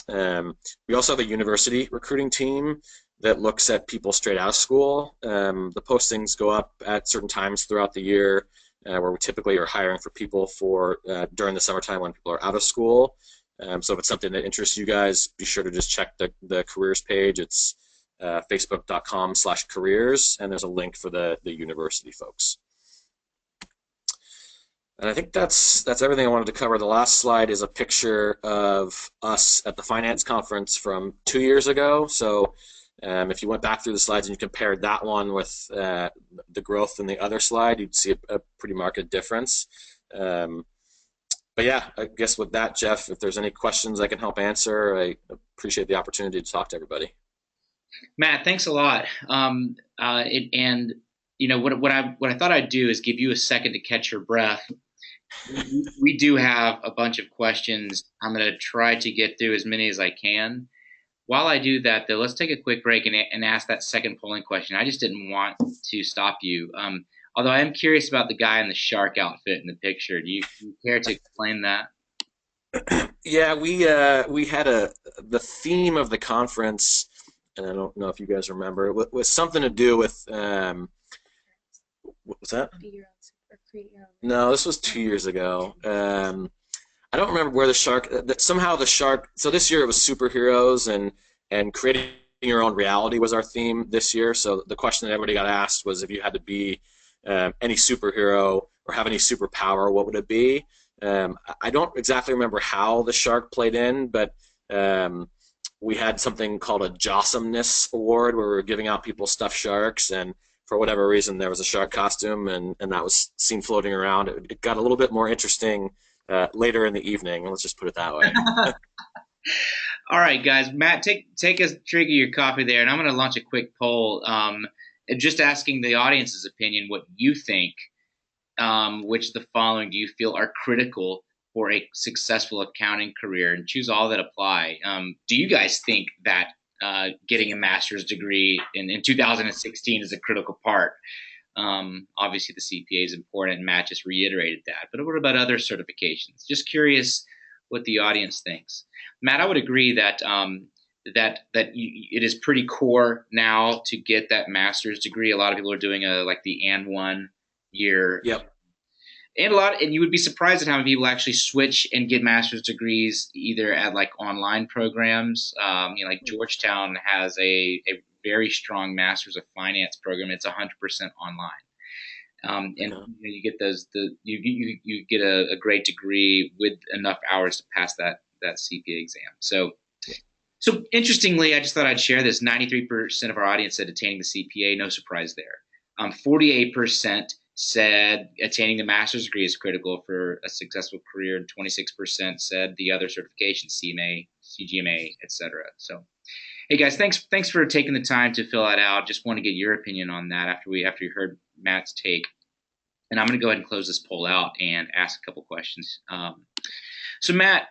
We also have a university recruiting team that looks at people straight out of school. The postings go up at certain times throughout the year, where we typically are hiring for people for during the summertime when people are out of school. So if it's something that interests you guys, be sure to just check the careers page. It's facebook.com/careers, and there's a link for the university folks. And I think that's everything I wanted to cover. The last slide is a picture of us at the finance conference from 2 years ago. So if you went back through the slides and you compared that one with the growth in the other slide, you'd see a pretty marked difference. But yeah, I guess with that, Jeff, if there's any questions I can help answer, I appreciate the opportunity to talk to everybody. Matt, thanks a lot. What I thought I'd do is give you a second to catch your breath. We do have a bunch of questions. I'm going to try to get through as many as I can. While I do that, though, let's take a quick break and ask that second polling question. I just didn't want to stop you. Although I am curious about the guy in the shark outfit in the picture. Do you care to explain that? Yeah, we had the theme of the conference, and I don't know if you guys remember, it was something to do with what was that? No, this was 2 years ago. I don't remember where the shark. Somehow the shark. So this year it was superheroes and creating your own reality was our theme this year. So the question that everybody got asked was, if you had to be any superhero or have any superpower, what would it be? I don't exactly remember how the shark played in, but we had something called a Jossomness Award where we were giving out people stuffed sharks, and for whatever reason there was a shark costume, and that was seen floating around. It got a little bit more interesting later in the evening. Let's just put it that way. All right, guys. Matt, take a drink of your coffee there, and I'm going to launch a quick poll, just asking the audience's opinion what you think. Which of the following do you feel are critical for a successful accounting career? And choose all that apply. Do you guys think that getting a master's degree in 2016 is a critical part? Obviously, the CPA is important, and Matt just reiterated that. But what about other certifications? Just curious what the audience thinks. Matt, I would agree that it is pretty core now to get that master's degree. A lot of people are doing like the and 1 year. Yep. And you would be surprised at how many people actually switch and get master's degrees either at like online programs. Like Georgetown has a very strong master's of finance program. It's 100% online. You get you get a great degree with enough hours to pass that CPA exam. So interestingly, I just thought I'd share this. 93% of our audience said attaining the CPA. No surprise there. 48% said attaining the master's degree is critical for a successful career, and 26% said the other certifications, CMA, CGMA, etc. So, hey guys, thanks for taking the time to fill that out. Just want to get your opinion on that after you heard Matt's take. And I'm going to go ahead and close this poll out and ask a couple questions. So Matt,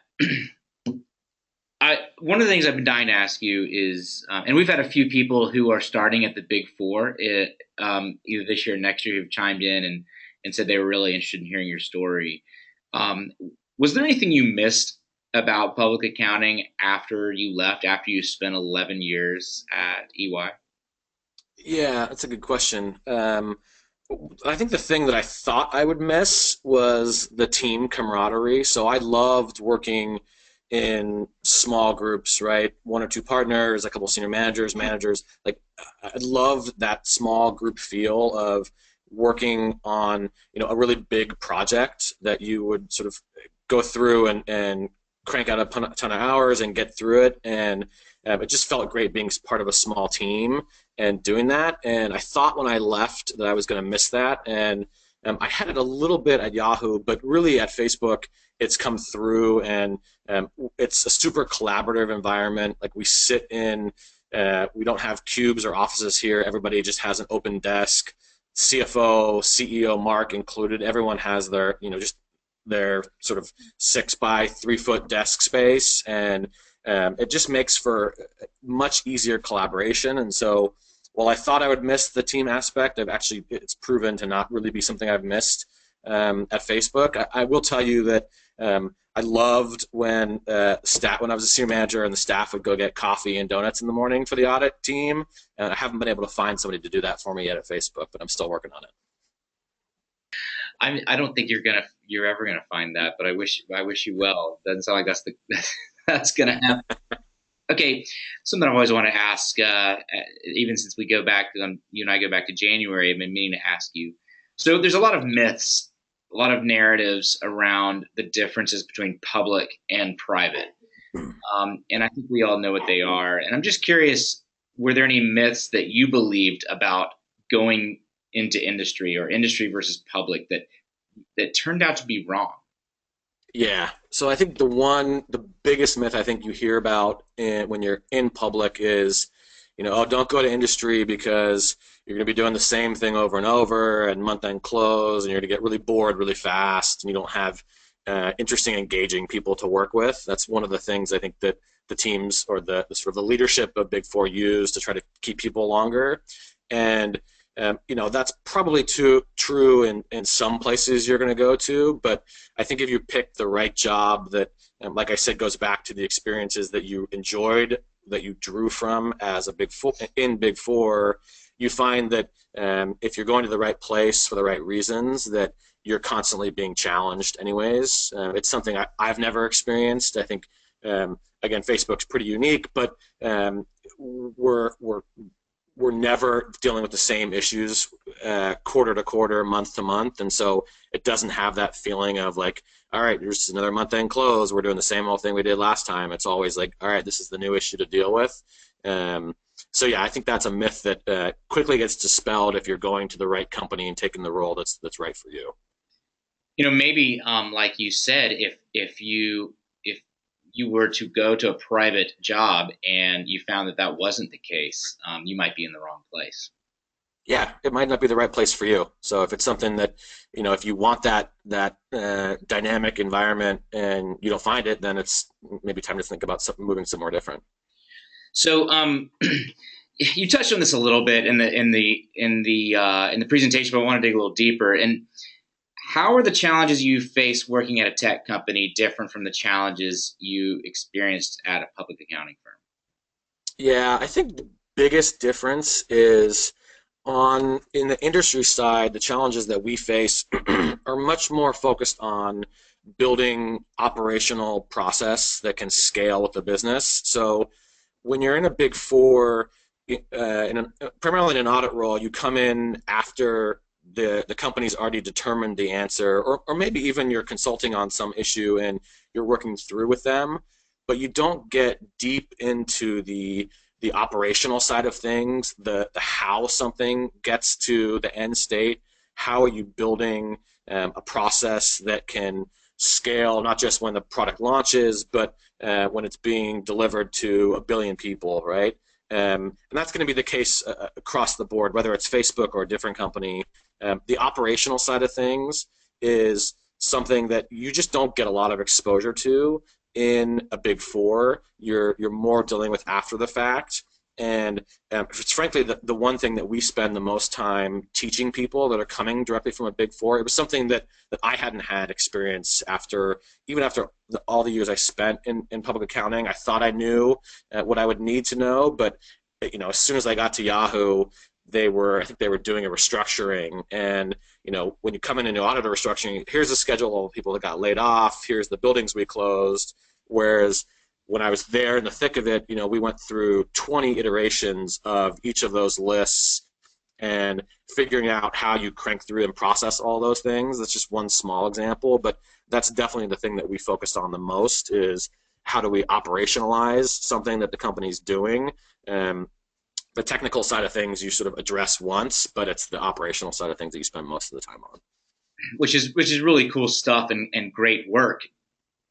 one of the things I've been dying to ask you is, and we've had a few people who are starting at the Big Four, either this year or next year, who've chimed in and said they were really interested in hearing your story. Was there anything you missed about public accounting after you left, after you spent 11 years at EY? Yeah, that's a good question. I think the thing that I thought I would miss was the team camaraderie. So I loved working in small groups, right? One or two partners, a couple senior managers. Like I loved that small group feel of working on, a really big project that you would sort of go through and crank out a ton of hours and get through it. And it just felt great being part of a small team and doing that. And I thought when I left that I was going to miss that. And I had it a little bit at Yahoo, but really at Facebook, it's come through, and it's a super collaborative environment. Like we sit in, we don't have cubes or offices here. Everybody just has an open desk. CFO, CEO, Mark included. Everyone has their, just their sort of 6 by 3 foot desk space, and it just makes for much easier collaboration. And so, while I thought I would miss the team aspect, it's proven to not really be something I've missed at Facebook. I will tell you that I loved when when I was a senior manager and the staff would go get coffee and donuts in the morning for the audit team. And I haven't been able to find somebody to do that for me yet at Facebook, but I'm still working on it. I don't think you're ever gonna find that, but I wish you well. Doesn't sound like that's gonna happen. Okay, something I always want to ask, even since we go back, you and I go back to January, I've been meaning to ask you. So there's a lot of myths, a lot of narratives around the differences between public and private. And I think we all know what they are. And I'm just curious, were there any myths that you believed about going into industry or industry versus public that turned out to be wrong? Yeah. So I think the biggest myth I think you hear about when you're in public is, oh, don't go to industry because you're going to be doing the same thing over and over and month-end close, and you're going to get really bored really fast, and you don't have interesting, engaging people to work with. That's one of the things I think that the teams or the sort of the leadership of Big Four use to try to keep people longer. And that's probably true in some places you're going to go to, but I think if you pick the right job that, like I said, goes back to the experiences that you enjoyed, that you drew from as Big Four, you find that if you're going to the right place for the right reasons, that you're constantly being challenged anyways. It's something I've never experienced. I think, again, Facebook's pretty unique, but we're never dealing with the same issues quarter to quarter, month to month, and so it doesn't have that feeling of like all right, here's another month end close. We're doing the same old thing we did last time. It's always like, all right, this is the new issue to deal with. Um, so yeah, I think that's a myth that quickly gets dispelled if you're going to the right company and taking the role that's right for you. Maybe like you said, if you were to go to a private job and you found that that wasn't the case, you might be in the wrong place. Yeah, it might not be the right place for you. So if it's something that, if you want that dynamic environment and you don't find it, then it's maybe time to think about moving somewhere different. So, you touched on this a little bit in the presentation, but I want to dig a little deeper. And how are the challenges you face working at a tech company different from the challenges you experienced at a public accounting firm? Yeah, I think the biggest difference is on in the industry side, the challenges that we face are much more focused on building operational process that can scale with the business. So when you're in a big four, primarily in an audit role, you come in after the company's already determined the answer, or maybe even you're consulting on some issue and you're working through with them, but you don't get deep into the operational side of things, the how something gets to the end state. How are you building a process that can scale not just when the product launches, but when it's being delivered to a billion people, right? And that's going to be the case across the board, whether it's Facebook or a different company. The operational side of things is something that you just don't get a lot of exposure to in a big four. You're more dealing with after the fact. And it's frankly the one thing that we spend the most time teaching people that are coming directly from a big four. It was something that I hadn't had experience even after all the years I spent in public accounting. I thought I knew what I would need to know, but as soon as I got to Yahoo, I think they were doing a restructuring. And when you come in and do audit or restructuring, here's the schedule of people that got laid off, here's the buildings we closed. Whereas when I was there in the thick of it, we went through 20 iterations of each of those lists and figuring out how you crank through and process all those things. That's just one small example, but that's definitely the thing that we focused on the most is how do we operationalize something that the company's doing. The technical side of things you sort of address once, but it's the operational side of things that you spend most of the time on. Which is really cool stuff and great work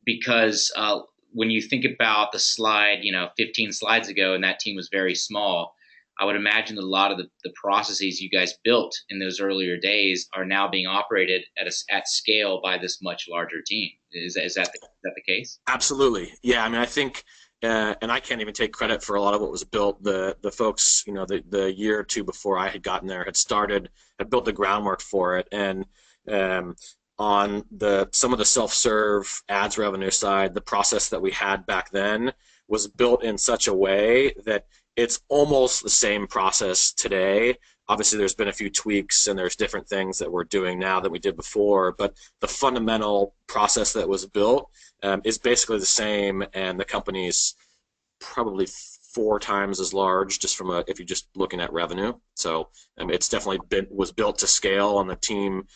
because when you think about the slide, 15 slides ago, and that team was very small, I would imagine that a lot of the processes you guys built in those earlier days are now being operated at scale by this much larger team. Is that the case? Absolutely. Yeah. I mean, I think, and I can't even take credit for a lot of what was built. The folks, the year or two before I had gotten there had built the groundwork for it. And on some of the self-serve ads revenue side, the process that we had back then was built in such a way that it's almost the same process today. Obviously, there's been a few tweaks and there's different things that we're doing now than we did before, but the fundamental process that was built is basically the same, and the company's probably 4 times as large just if you're just looking at revenue. So it's definitely was built to scale on the team.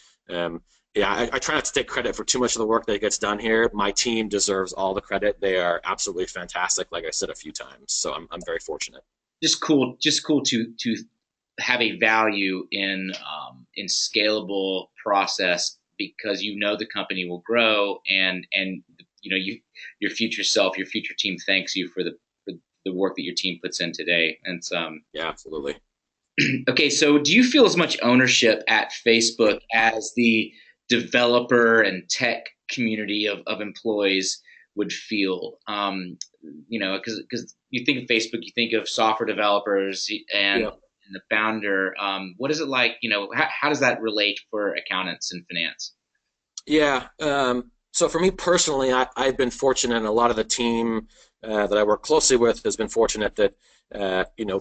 Yeah, I try not to take credit for too much of the work that gets done here. My team deserves all the credit. They are absolutely fantastic, like I said a few times. So I'm very fortunate. Just cool to have a value in scalable process because the company will grow and your future self, your future team thanks you for the work that your team puts in today. And yeah, absolutely. Okay, so do you feel as much ownership at Facebook as the developer and tech community of employees would feel? Because you think of Facebook, you think of software developers and, Yeah. and the founder. What is it like? How does that relate for accountants and finance? Yeah. So for me personally, I've been fortunate, and a lot of the team that I work closely with has been fortunate that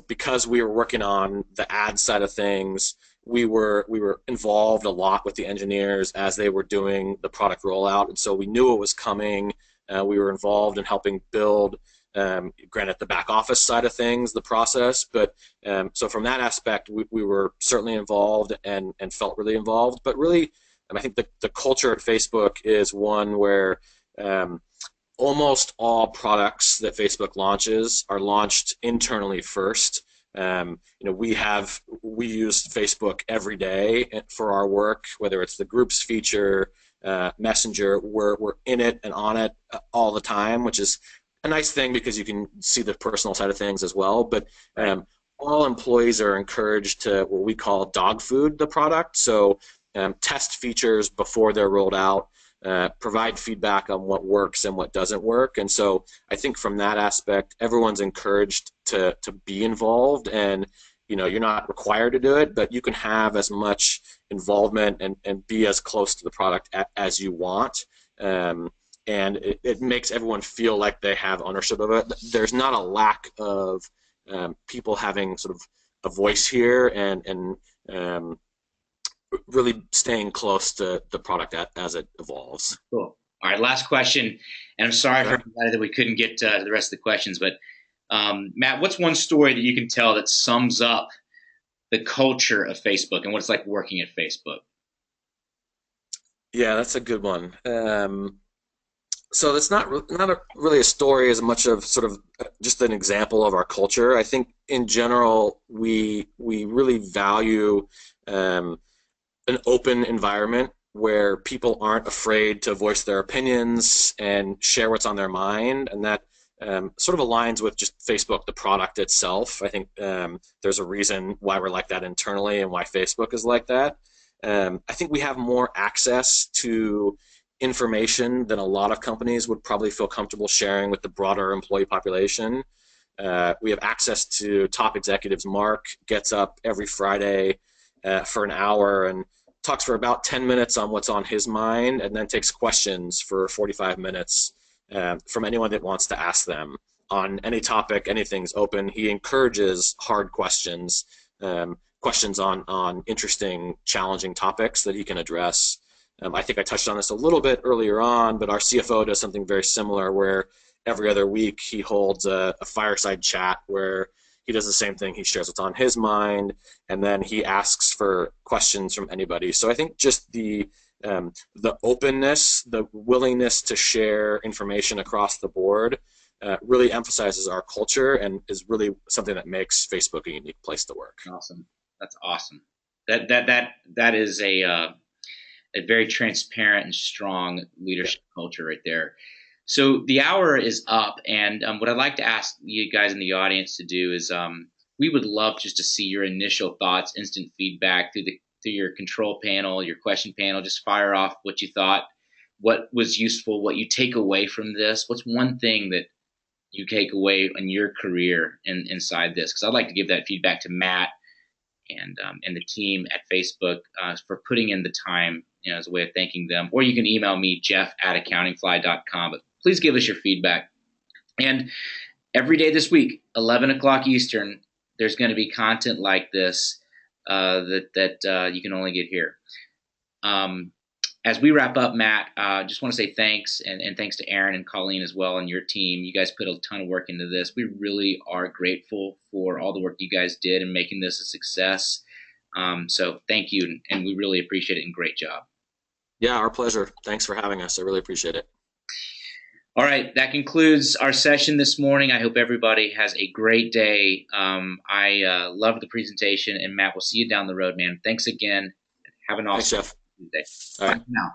because we were working on the ad side of things, we were involved a lot with the engineers as they were doing the product rollout, and so we knew it was coming. We were involved in helping build, granted the back office side of things, the process, but so from that aspect, we were certainly involved and felt really involved. But really, And I think the culture at Facebook is one where um, almost all products that Facebook launches are launched internally first. We use Facebook every day for our work, whether it's the groups feature, Messenger. We're in it and on it all the time, which is a nice thing because you can see the personal side of things as well. But all employees are encouraged to what we call dog food the product. So test features before they're rolled out, provide feedback on what works and what doesn't work. And so I think from that aspect, everyone's encouraged to be involved, and you're not required to do it, but you can have as much involvement and be as close to the product as you want. And it makes everyone feel like they have ownership of it. There's not a lack of people having sort of a voice here and really staying close to the product as it evolves. Cool. All right, last question, and I'm sorry for everybody that we couldn't get to the rest of the questions, but Matt, what's one story that you can tell that sums up the culture of Facebook and what it's like working at Facebook? Yeah, that's a good one. So that's not really a story as much of sort of just an example of our culture. I think in general we really value an open environment where people aren't afraid to voice their opinions and share what's on their mind, and that sort of aligns with just Facebook, the product itself. I think there's a reason why we're like that internally and why Facebook is like that. I think we have more access to information than a lot of companies would probably feel comfortable sharing with the broader employee population. We have access to top executives. Mark gets up every Friday for an hour and talks for about 10 minutes on what's on his mind, and then takes questions for 45 minutes from anyone that wants to ask them on any topic. Anything's open. He encourages hard questions, questions on interesting, challenging topics that he can address. I think I touched on this a little bit earlier on, but our CFO does something very similar where every other week he holds a fireside chat where he does the same thing. He shares what's on his mind, and then he asks for questions from anybody. So I think just the openness, the willingness to share information across the board really emphasizes our culture and is really something that makes Facebook a unique place to work. Awesome. That's awesome. That is a very transparent and strong leadership culture right there. So the hour is up, and what I'd like to ask you guys in the audience to do is we would love just to see your initial thoughts, instant feedback through your control panel, your question panel. Just fire off what you thought, what was useful, what you take away from this. What's one thing that you take away in your career inside this? Because I'd like to give that feedback to Matt and the team at Facebook for putting in the time, as a way of thanking them. Or you can email me, jeff@accountingfly.com. But please give us your feedback. And every day this week, 11 o'clock Eastern, there's going to be content like this that you can only get here. As we wrap up, Matt, just want to say thanks, and thanks to Aaron and Colleen as well and your team. You guys put a ton of work into this. We really are grateful for all the work you guys did in making this a success. So thank you, and we really appreciate it, and great job. Yeah, our pleasure. Thanks for having us. I really appreciate it. All right, that concludes our session this morning. I hope everybody has a great day. I love the presentation, and Matt, we'll see you down the road, man. Thanks again. Have an awesome day. All right. Bye now.